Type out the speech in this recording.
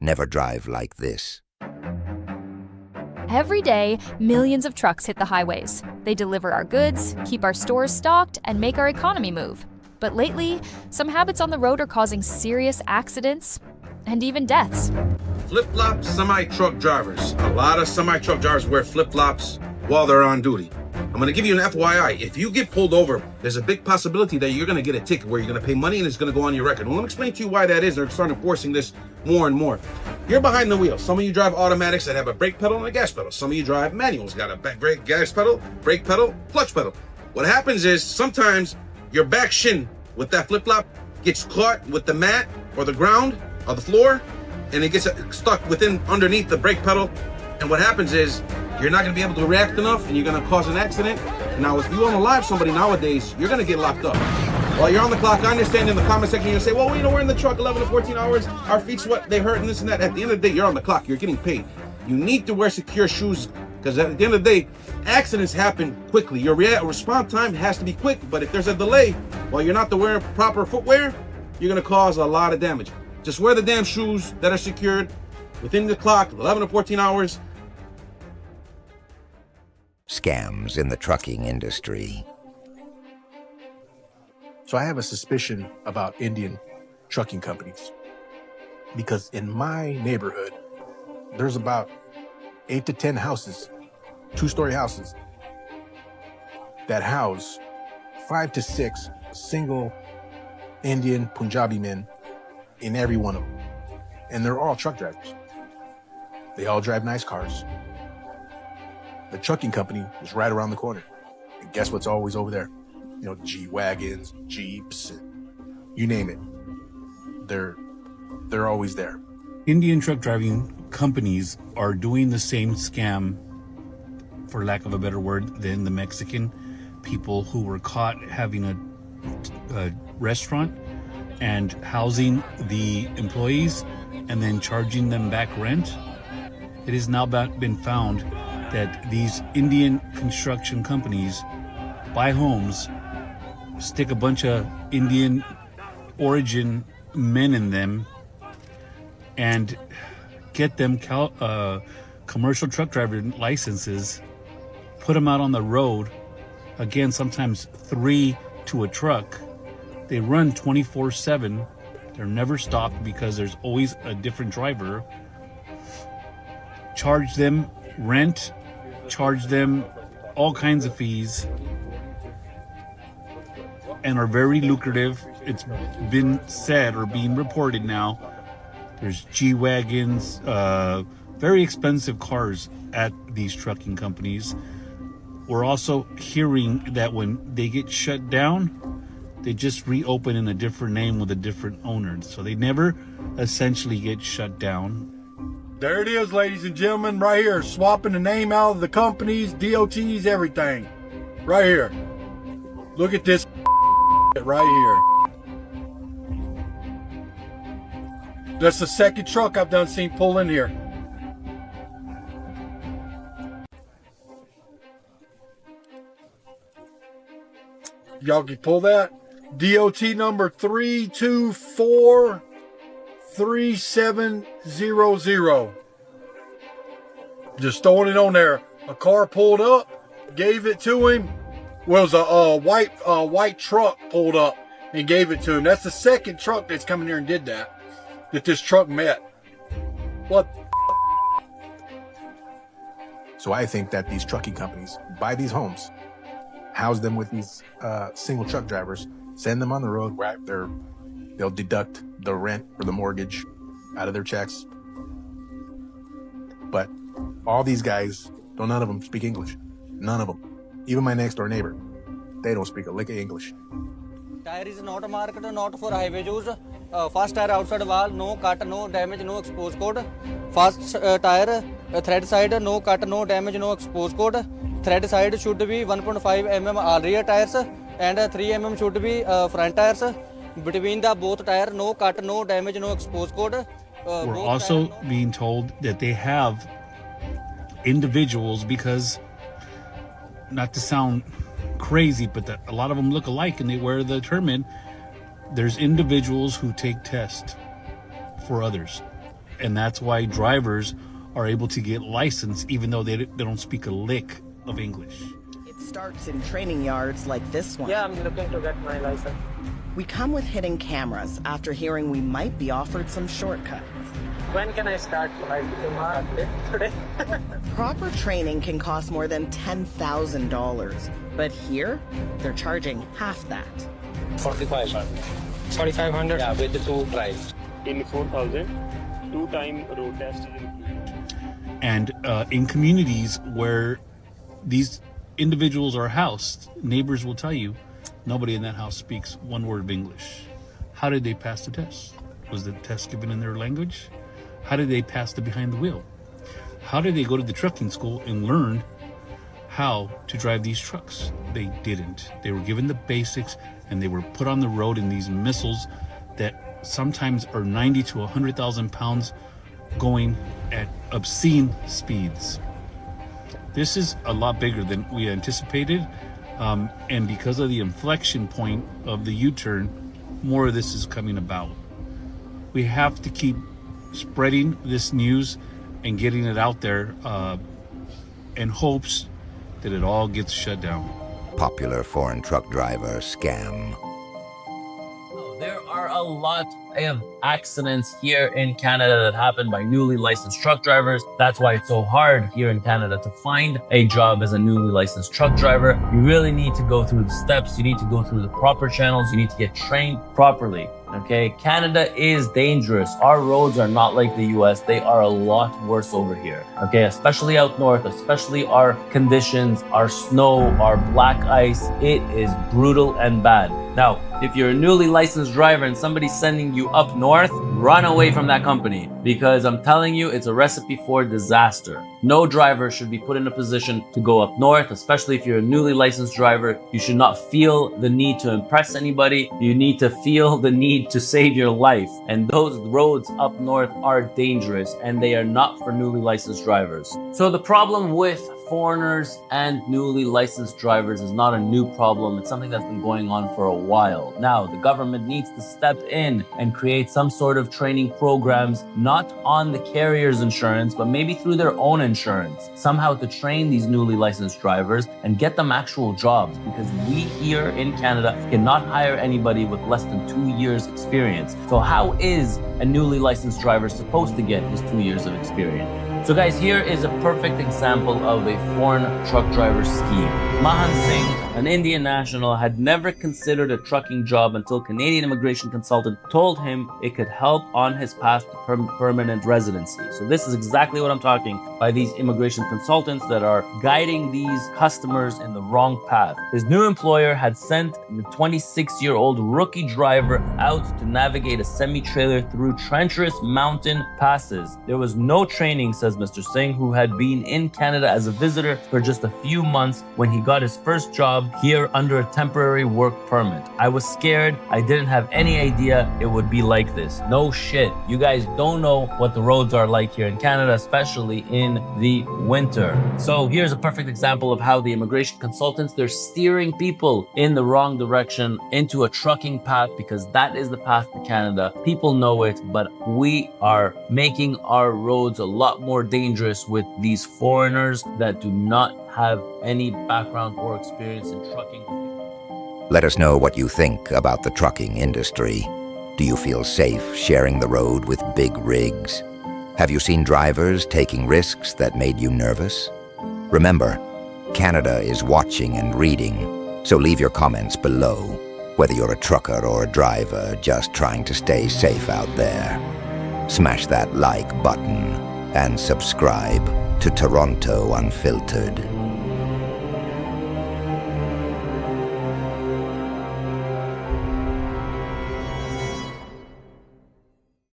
Never drive like this. Every day, millions of trucks hit the highways. They deliver our goods, keep our stores stocked, and make our economy move. But lately, some habits on the road are causing serious accidents and even deaths. Flip-flop semi-truck drivers. A lot of semi-truck drivers wear flip-flops while they're on duty. I'm going to give you an FYI. If you get pulled over, there's a big possibility that you're going to get a ticket where you're going to pay money and it's going to go on your record. Well, let me explain to you why that is. They're starting enforcing this more and more. You're behind the wheel. Some of you drive automatics that have a brake pedal and a gas pedal. Some of you drive manuals, got a gas pedal, brake pedal, clutch pedal. What happens is sometimes your back shin with that flip-flop gets caught with the mat or the ground or the floor, and it gets stuck underneath the brake pedal. And what happens is you're not going to be able to react enough, and you're going to cause an accident. Now, if you unalive somebody nowadays, you're going to get locked up. While you're on the clock, I understand in the comment section, you're going to say, well, we're in the truck 11 to 14 hours. Our feet sweat, they hurt, and this and that. At the end of the day, you're on the clock. You're getting paid. You need to wear secure shoes because at the end of the day, accidents happen quickly. Your response time has to be quick, but if there's a delay while you're not wearing proper footwear, you're going to cause a lot of damage. Just wear the damn shoes that are secured within the clock, 11 to 14 hours. Scams in the trucking industry. So I have a suspicion about Indian trucking companies because in my neighborhood, there's about 8 to 10 houses, 2-story houses that house 5 to 6 single Indian Punjabi men in every one of them. And they're all truck drivers. They all drive nice cars. The trucking company is right around the corner. And guess what's always over there? You know, G-Wagons, Jeeps, you name it. They're always there. Indian truck driving companies are doing the same scam, for lack of a better word, than the Mexican people who were caught having a restaurant and housing the employees and then charging them back rent. It has now been found that these Indian construction companies buy homes, stick a bunch of Indian origin men in them, and get them commercial truck driver licenses, put them out on the road, again, sometimes 3 to a truck. They run 24/7. They're never stopped because there's always a different driver. Charge them rent, charge them all kinds of fees, and are very lucrative. It's been said or being reported now. There's G-Wagons, very expensive cars at these trucking companies. We're also hearing that when they get shut down, they just reopen in a different name with a different owner. So they never essentially get shut down. There it is, ladies and gentlemen, right here. Swapping the name out of the companies, DOTs, everything. Right here. Look at this right here. That's the second truck I've done seen pull in here. Y'all can pull that. DOT number 3243700. Just throwing it on there. A car pulled up, gave it to him. Well, it was a white truck pulled up and gave it to him. That's the second truck that's come in here and did that this truck met. What? So I think that these trucking companies buy these homes, house them with these single truck drivers, send them on the road, right? They'll deduct the rent or the mortgage out of their checks. But all these guys, none of them speak English. None of them. Even my next door neighbor, they don't speak a lick of English. Tire is not marked, not for highway use. First tire outside wall, no cut, no damage, no expose code. First tire, thread side, no cut, no damage, no expose code. Thread side should be 1.5 mm all rear tires and 3 mm should be front tires. Between the both tire, no cut, no damage, no expose code. We're also being told that they have individuals, because, not to sound crazy, but a lot of them look alike and they wear the turban. There's individuals who take tests for others, and that's why drivers are able to get licensed even though they don't speak a lick of English. It starts in training yards like this one. Yeah, I'm looking to get my license. We come with hidden cameras after hearing we might be offered some shortcuts. When can I start? Today? Proper training can cost more than $10,000, but here they're charging half that. 4,500. Yeah, with the 2 drives. In 4,000, 2-time road test is included. And in communities where these individuals are housed, neighbors will tell you nobody in that house speaks one word of English. How did they pass the test? Was the test given in their language? How did they pass the behind the wheel? How did they go to the trucking school and learn how to drive these trucks? They didn't. They were given the basics and they were put on the road in these missiles that sometimes are 90 to 100,000 pounds going at obscene speeds. This is a lot bigger than we anticipated. And because of the inflection point of the U-turn, more of this is coming about. We have to keep spreading this news and getting it out there in hopes that it all gets shut down. Popular foreign truck driver scam. There are a lot of accidents here in Canada that happen by newly licensed truck drivers. That's why it's so hard here in Canada to find a job as a newly licensed truck driver. You really need to go through the steps. You need to go through the proper channels. You need to get trained properly. Okay, Canada is dangerous. Our roads are not like the US. They are a lot worse over here. Okay, especially out north, especially our conditions, our snow, our black ice. It is brutal and bad. Now, if you're a newly licensed driver and somebody's sending you up north, run away from that company, because I'm telling you, it's a recipe for disaster. No driver should be put in a position to go up north, especially if you're a newly licensed driver. You should not feel the need to impress anybody. You need to feel the need to save your life. And those roads up north are dangerous and they are not for newly licensed drivers. So the problem with foreigners and newly licensed drivers is not a new problem. It's something that's been going on for a while. Now, the government needs to step in and create some sort of training programs, not on the carrier's insurance, but maybe through their own insurance, somehow to train these newly licensed drivers and get them actual jobs, because we here in Canada cannot hire anybody with less than 2 years experience. So how is a newly licensed driver supposed to get his 2 years of experience? So guys, here is a perfect example of a foreign truck driver scheme. Mahan Singh, an Indian national, had never considered a trucking job until Canadian immigration consultant told him it could help on his path to permanent residency. So this is exactly what I'm talking by these immigration consultants that are guiding these customers in the wrong path. His new employer had sent the 26-year-old rookie driver out to navigate a semi-trailer through treacherous mountain passes. There was no training, says Mr. Singh, who had been in Canada as a visitor for just a few months when he got his first job here under a temporary work permit. I was scared. I didn't have any idea it would be like this. No shit. You guys don't know what the roads are like here in Canada, especially in the winter. So here's a perfect example of how the immigration consultants, they're steering people in the wrong direction into a trucking path, because that is the path to Canada. People know it, but we are making our roads a lot more dangerous with these foreigners that do not have any background or experience in trucking. Let us know what you think about the trucking industry. Do you feel safe sharing the road with big rigs? Have you seen drivers taking risks that made you nervous? Remember, Canada is watching and reading, so leave your comments below, whether you're a trucker or a driver just trying to stay safe out there. Smash that like button and subscribe to Toronto Unfiltered.